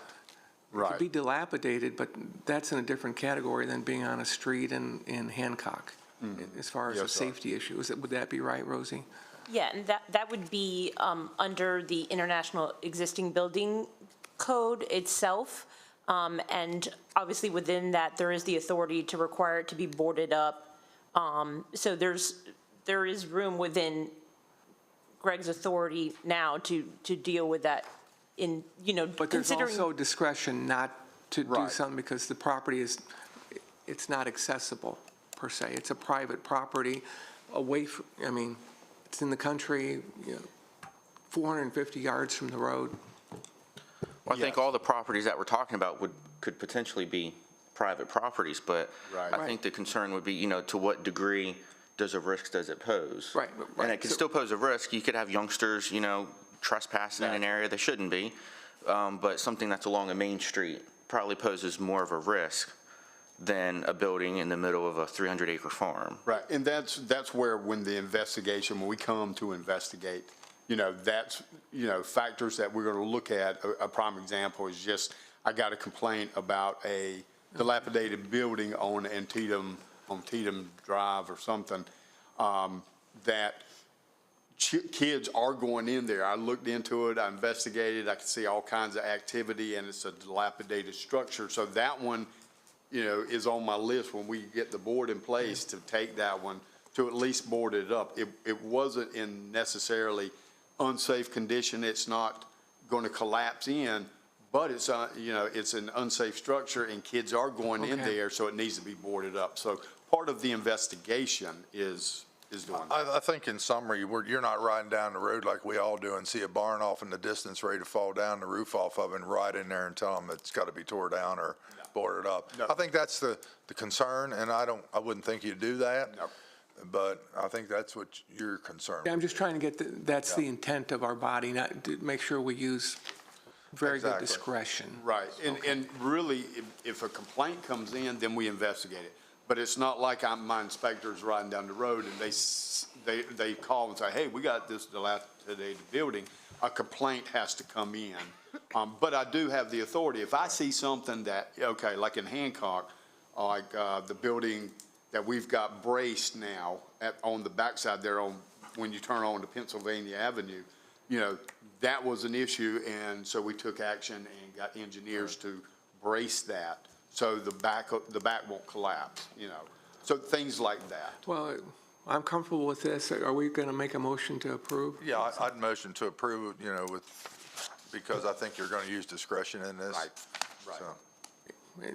It could be dilapidated, but that's in a different category than being on a street in Hancock, as far as a safety issue. Would that be right, Rosie? Yeah, and that would be under the International Existing Building Code itself. And obviously within that, there is the authority to require it to be boarded up. So there is room within Greg's authority now to deal with that in, But there's considering. also discretion not to do something because the property it's not accessible per se. It's a private property away from, it's in the country, 450 yards from the road. Well, I think all the properties that we're talking about could potentially be private properties, but I think the concern would be, to what degree does it pose? Right. And it could still pose a risk. You could have youngsters, trespassing in an area they shouldn't be, but something that's along a main street probably poses more of a risk than a building in the middle of a 300-acre farm. Right, and that's where when we come to investigate, that's, factors that we're going to look at. A prime example is just, I got a complaint about a dilapidated building on Antietam Drive or something, that kids are going in there. I looked into it, I investigated, I could see all kinds of activity, and it's a dilapidated structure. So that one, is on my list when we get the board in place to take that one to at least board it up. It wasn't in necessarily unsafe condition. It's not going to collapse in, but it's, it's an unsafe structure and kids are going in Okay. there, so it needs to be boarded up. So part of the investigation is doing that. I think in summary, you're not riding down the road like we all do and see a barn off in the distance ready to fall down, the roof off of it, and ride in there and tell them it's got to be tore down or boarded up. No. I think that's the concern, and I wouldn't think you'd do that. No. But I think that's what you're concerned Yeah, I'm with. just trying to get, that's the intent of our body, not to make sure we use very good Exactly. discretion. Right, and really, if a complaint comes in, then we investigate it. But it's not like my inspector's riding down the road and they call and say, hey, we got this dilapidated building. A complaint has to come in. But I do have the authority. If I see something that, okay, like in Hancock, like the building that we've got braced now on the backside there when you turn on to Pennsylvania Avenue, that was an issue, and so we took action and got engineers to brace that so the back won't collapse, So things like that. Well, I'm comfortable with this. Are we going to make a motion to approve? Yeah, I'd motion to approve, because I think you're going to use discretion in this. Right. So.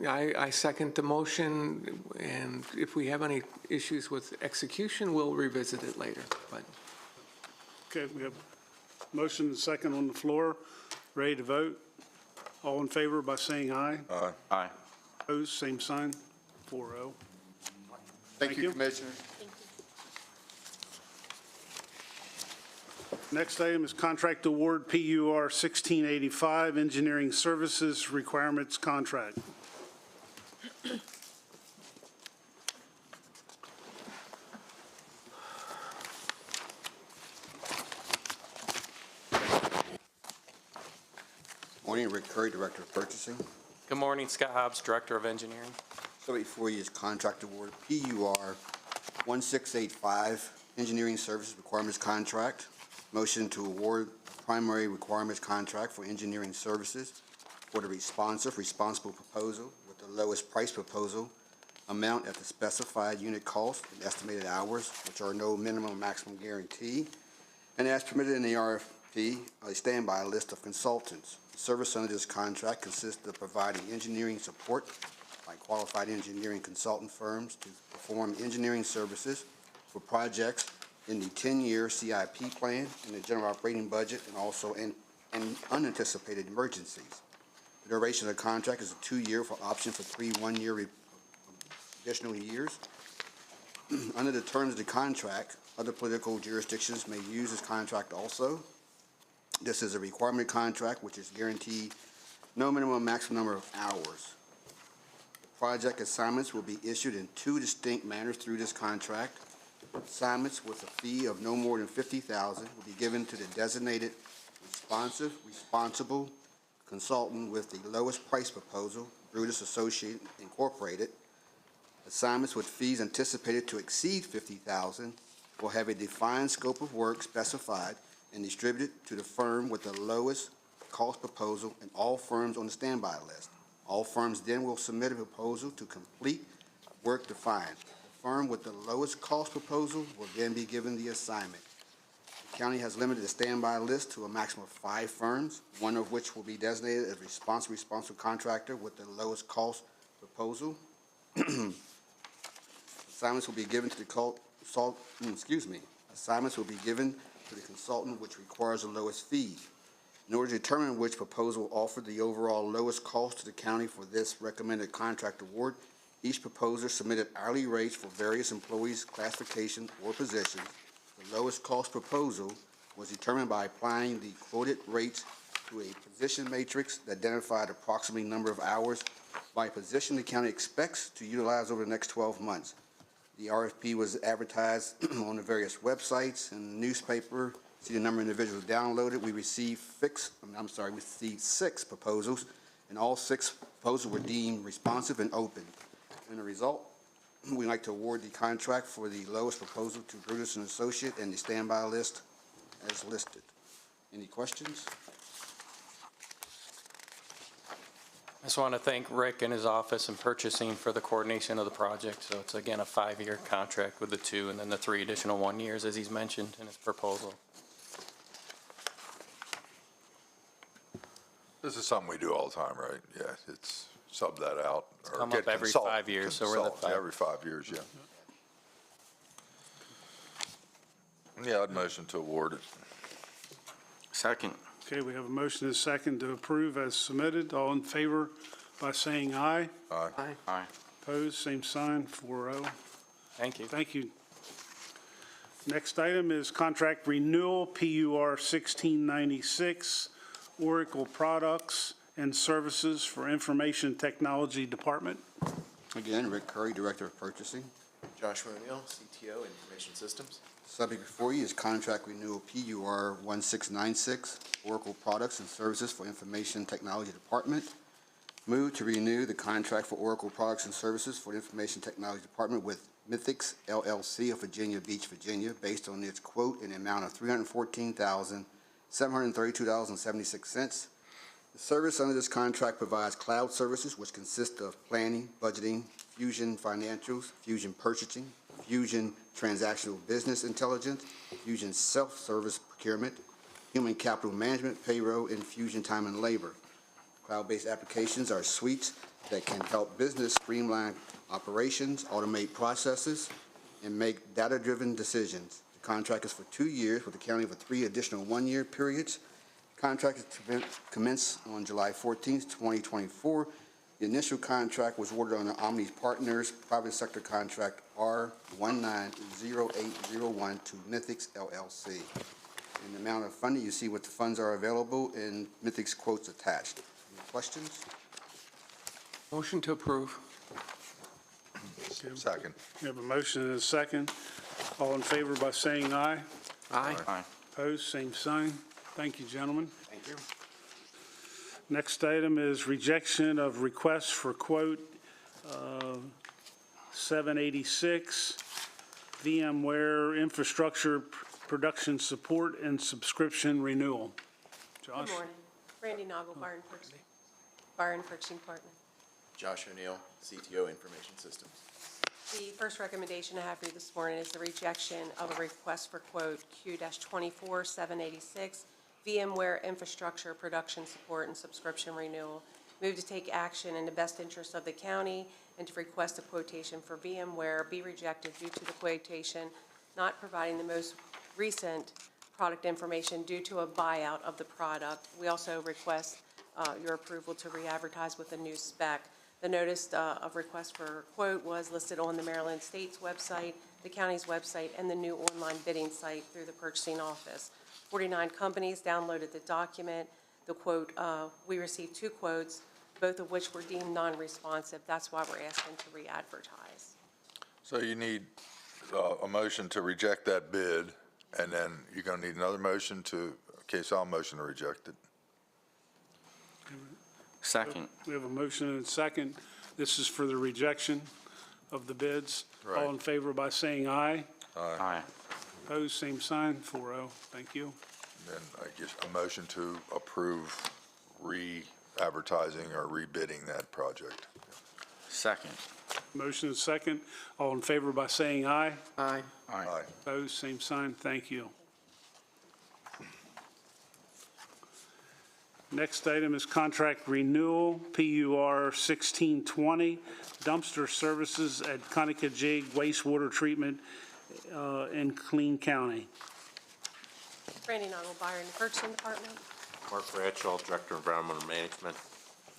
I second the motion, and if we have any issues with execution, we'll revisit it later, but. Okay, we have motion and second on the floor. Ready to vote? All in favor by saying aye. Aye. Opposed, same sign. 4-0. Thank you, Commissioner. Next item is contract award PUR 1685, Engineering Services Requirements Contract. Morning, Rick Curry, Director of Purchasing. Good morning, Scott Hobbs, Director of Engineering. So before you is contract award, PUR 1685, Engineering Services Requirements Contract. Motion to award primary requirements contract for engineering services for the responsible proposal with the lowest price proposal, amount at the specified unit cost and estimated hours, which are no minimum or maximum guarantee, and as permitted in the RFP, a standby list of consultants. The service under this contract consists of providing engineering support by qualified engineering consultant firms to perform engineering services for projects in the 10-year CIP plan and the general operating budget, and also in unanticipated emergencies. The duration of the contract is a 2-year with option for 3 one-year additional years. Under the terms of the contract, other political jurisdictions may use this contract also. This is a requirement contract which is guaranteed no minimum or maximum number of hours. Project assignments will be issued in 2 distinct manners through this contract. Assignments with a fee of no more than $50,000 will be given to the designated responsible consultant with the lowest price proposal, Brutus Associates Incorporated. Assignments with fees anticipated to exceed $50,000 will have a defined scope of work specified and distributed to the firm with the lowest cost proposal and all firms on the standby list. All firms then will submit a proposal to complete work defined. The firm with the lowest cost proposal will then be given the assignment. The county has limited the standby list to a maximum of 5 firms, one of which will be designated as responsible contractor with the lowest cost proposal. Assignments will be given to the Assignments will be given to the consultant which requires the lowest fee. In order to determine which proposal offered the overall lowest cost to the county for this recommended contract award, each proposer submitted hourly rates for various employees' classifications or positions. The lowest cost proposal was determined by applying the quoted rates to a position matrix that identified approximately number of hours by position the county expects to utilize over the next 12 months. The RFP was advertised on the various websites and newspaper. See the number of individuals downloaded. We received 6 proposals, and all 6 proposals were deemed responsive and open. In the result, we'd like to award the contract for the lowest proposal to Brutus & Associates and the standby list as listed. Any questions? I just want to thank Rick and his office and purchasing for the coordination of the project. So it's again a 5-year contract with the 2 and then the 3 additional 1 years as he's mentioned in his proposal. This is something we do all the time, right? Yeah, it's sub that out. Or come get up every consult- 5 years, so we're the consult, every 5 years, yeah. Yeah, I'd motion to award it. Second. Okay, we have a motion and a second to approve as submitted. All in favor by saying aye. Aye. Aye. Opposed, same sign, 4-0. Thank you. Thank you. Next item is contract renewal, PUR 1696, Oracle Products and Services for Information Technology Department. Again, Rick Curry, Director of Purchasing. Joshua O'Neill, CTO, Information Systems. Subject before you is contract renewal PUR 1696, Oracle Products and Services for Information Technology Department. Move to renew the contract for Oracle Products and Services for the Information Technology Department with Mythics LLC of Virginia Beach, Virginia, based on its quote in the amount of $314,732.76. The service under this contract provides cloud services, which consist of planning, budgeting, Fusion Financials, Fusion Purchasing, Fusion Transactional Business Intelligence, Fusion Self-Service Procurement, Human Capital Management, Payroll, and Fusion Time and Labor. Cloud-based applications are suites that can help business streamline operations, automate processes, and make data-driven decisions. The contract is for 2 years with the county for 3 additional 1-year periods. The contract is to commence on July 14th, 2024. The initial contract was awarded under Omni's Partners Private Sector Contract R190801 to Mythics LLC. And the amount of funding, you see what the funds are available and Mythics quotes attached. Any questions? Motion to approve. Second. We have a motion and a second. All in favor by saying aye. Aye. Aye. Opposed, same sign. Thank you, gentlemen. Thank you. Next item is rejection of requests for quote 786, VMware Infrastructure Production Support and Subscription Renewal. Josh? Good morning. Randy Noggle, Byron Purchasing Partner. Josh O'Neill, CTO, Information Systems. The first recommendation I have for you this morning is the rejection of a request for quote Q-24-786, VMware Infrastructure Production Support and Subscription Renewal. Move to take action in the best interest of the county and to request a quotation for VMware be rejected due to the quotation not providing the most recent product information due to a buyout of the product. We also request your approval to re-advertise with a new spec. The notice of request for quote was listed on the Maryland State's website, the county's website, and the new online bidding site through the purchasing office. 49 companies downloaded the document. The quote, we received 2 quotes, both of which were deemed non-responsive. That's why we're asking to re-advertise. So you need a motion to reject that bid, and then you're going to need another motion to, okay, so I'll motion to reject it. Second. We have a motion and a second. This is for the rejection of the bids. Right. All in favor by saying aye. Aye. Opposed, same sign, 4-0. Thank you. Then I guess a motion to approve re-advertising or rebidding that project. Second. Motion and second. All in favor by saying aye. Aye. Aye. Opposed, same sign. Thank you. Next item is contract renewal, PUR 1620, dumpster services at Conicajig Wastewater Treatment in Clean County. Randy Noggle, Byron Purchasing Department. Mark Bradshaw, Director of Environmental Management.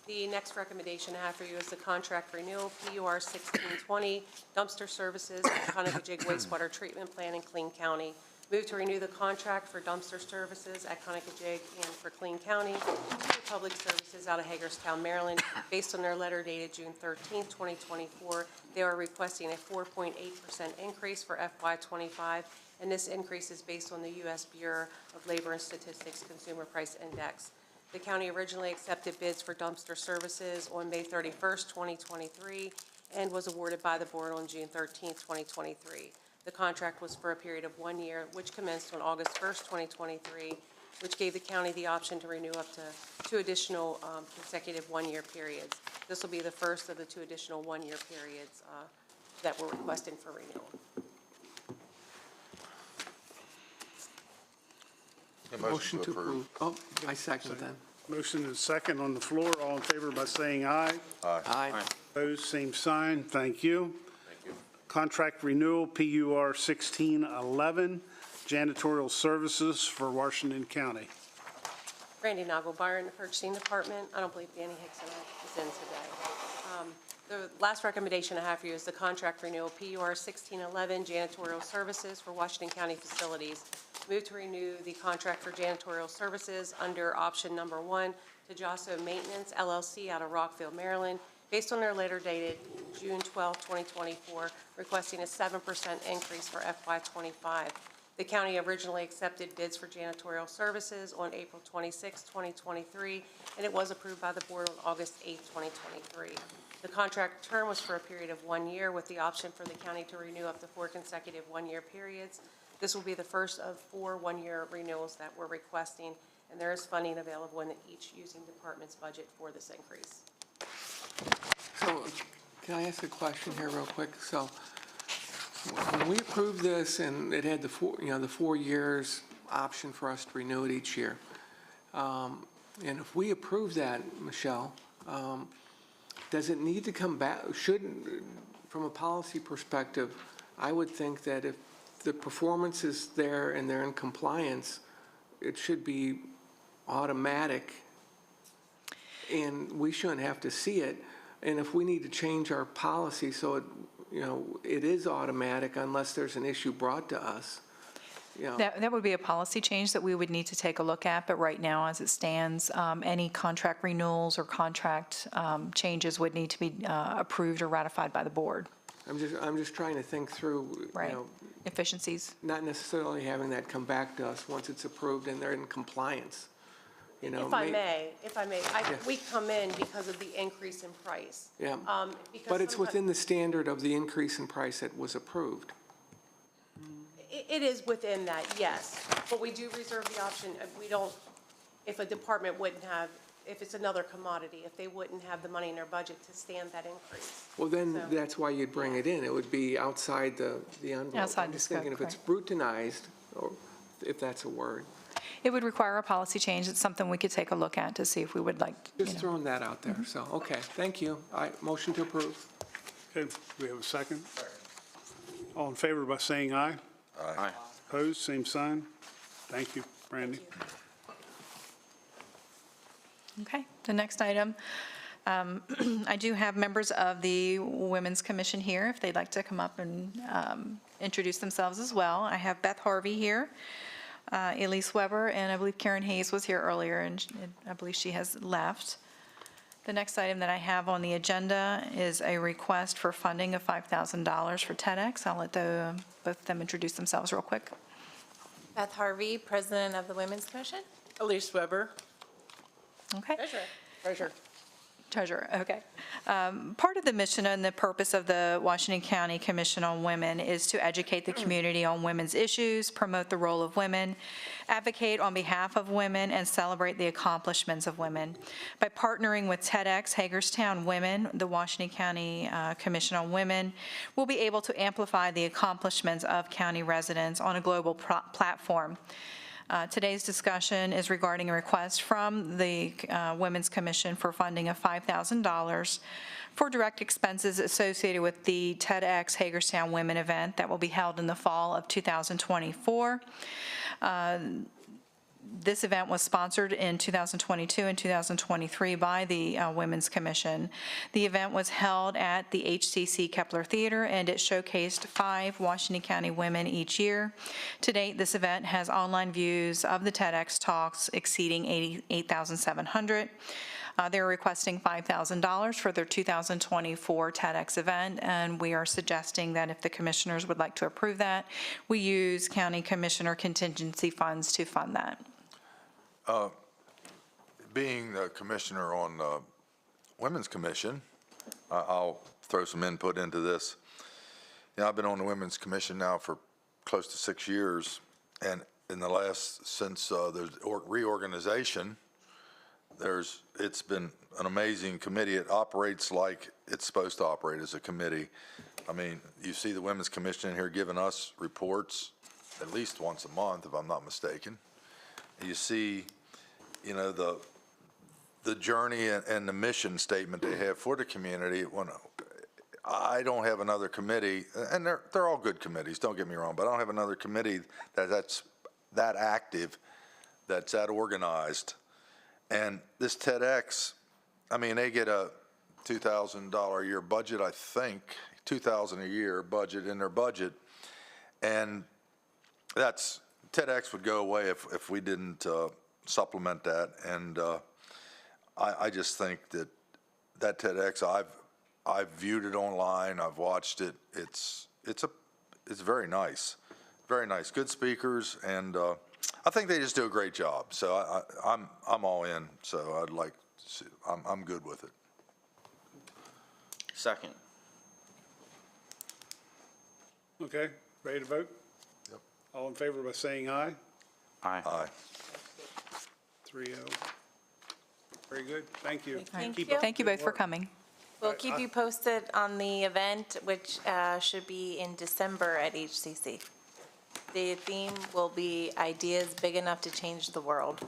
The next recommendation I have for you is the contract renewal, PUR 1620, dumpster services at Conicajig Wastewater Treatment Plant in Clean County. Move to renew the contract for dumpster services at Conicajig and for Clean County to Public Services out of Hagerstown, Maryland. Based on their letter dated June 13, 2024, they are requesting a 4.8% increase for FY25, and this increase is based on the U.S. Bureau of Labor and Statistics Consumer Price Index. The county originally accepted bids for dumpster services on May 31st, 2023, and was awarded by the board on June 13th, 2023. The contract was for a period of 1 year, which commenced on August 1st, 2023, which gave the county the option to renew up to 2 additional consecutive one-year periods. This will be the first of the 2 additional one-year periods that we're requesting for renewal. Motion to approve. Oh, I second that. Motion is second on the floor. All in favor by saying aye. Aye. Opposed, same sign. Thank you. Contract renewal, PUR 1611, janitorial services for Washington County. Randy Nagelbauer in the purchasing department. I don't believe Danny Hickson is in today. The last recommendation I have for you is the contract renewal, PUR 1611, janitorial services for Washington County facilities. Move to renew the contract for janitorial services under option number 1 to Josso Maintenance LLC out of Rockville, Maryland, based on their letter dated June 12, 2024, requesting a 7% increase for FY25. The county originally accepted bids for janitorial services on April 26, 2023, and it was approved by the board on August 8, 2023. The contract term was for a period of 1 year with the option for the county to renew up to 4 consecutive one-year periods. This will be the first of 4 one-year renewals that we're requesting, and there is funding available in each using department's budget for this increase. So, can I ask a question here real quick? So, when we approved this and it had the 4 years option for us to renew it each year, and if we approve that, Michelle, does it need to come back? From a policy perspective, I would think that if the performance is there and they're in compliance, it should be automatic, and we shouldn't have to see it. And if we need to change our policy so it is automatic unless there's an issue brought to us, That would be a policy change that we would need to take a look at, but right now, as it stands, any contract renewals or contract changes would need to be approved or ratified by the board. I'm just trying to think through, Right. Efficiencies. not necessarily having that come back to us once it's approved and they're in compliance. If I may, we come in because of the increase in price. Yeah, because but it's sometimes- within the standard of the increase in price that was approved. It is within that, yes, but we do reserve the option, if a department wouldn't have, if it's another commodity, if they wouldn't have the money in their budget to stand that increase. Well, then, that's why you'd bring it in. It would be outside the envelope. Outside I'm the just thinking scope, if it's routinized, or if that's a word. It would require a policy change. It's something we could take a look at to see if we would like, Just throwing that out there, so, okay, thank you. Motion to approve. Okay, we have a second. All in favor by saying aye. Aye. Opposed, same sign. Thank you, Brandy. Okay, the next item, I do have members of the Women's Commission here, if they'd like to come up and introduce themselves as well. I have Beth Harvey here, Elise Weber, and I believe Karen Hayes was here earlier, and I believe she has left. The next item that I have on the agenda is a request for funding of $5,000 for TEDx. I'll let both of them introduce themselves real quick. Beth Harvey, President of the Women's Commission. Elise Weber. Okay. Treasurer. Okay. Part of the mission and the purpose of the Washington County Commission on Women is to educate the community on women's issues, promote the role of women, advocate on behalf of women, and celebrate the accomplishments of women. By partnering with TEDx Hagerstown Women, the Washington County Commission on Women will be able to amplify the accomplishments of county residents on a global platform. Today's discussion is regarding a request from the Women's Commission for funding of $5,000 for direct expenses associated with the TEDx Hagerstown Women event that will be held in the fall of 2024. This event was sponsored in 2022 and 2023 by the Women's Commission. The event was held at the HCC Kepler Theater, and it showcased 5 Washington County women each year. To date, this event has online views of the TEDx talks exceeding 88,700. They're requesting $5,000 for their 2024 TEDx event, and we are suggesting that if the commissioners would like to approve that, we use county commissioner contingency funds to fund that. Being the commissioner on the Women's Commission, I'll throw some input into this. I've been on the Women's Commission now for close to 6 years, and in the last, since there's reorganization, it's been an amazing committee. It operates like it's supposed to operate as a committee. I mean, you see the Women's Commission in here giving us reports at least once a month, if I'm not mistaken. You see, you know, the journey and the mission statement they have for the community. When I don't have another committee, and they're all good committees, don't get me wrong, but I don't have another committee that's that active, that's that organized. And this TEDx, I mean, they get a $2,000 a year budget, I think, $2,000 a year budget in their budget. And TEDx would go away if we didn't supplement that. And I just think that TEDx, I've viewed it online, I've watched it. It's very nice, very nice. Good speakers, and I think they just do a great job. So I'm all in. So I'd like to see. I'm good with it. Second. Okay, ready to vote? Yep. All in favor by saying aye? Aye. Aye. 3-0. Very good, thank you. Thank Keep you. up Thank you the both good for work. coming. We'll keep you posted on the event, which should be in December at HCC. The theme will be Ideas Big Enough to Change the World.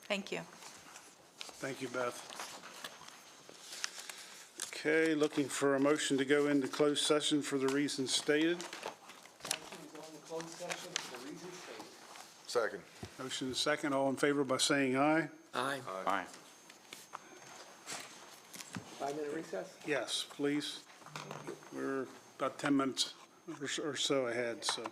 Thank you. Thank you, Beth. Okay, looking for a motion to go into closed session for the reasons stated. Second. Motion is second. All in favor by saying aye? Aye. Aye. 5-minute recess? Yes, please. We're about 10 minutes or so ahead, so.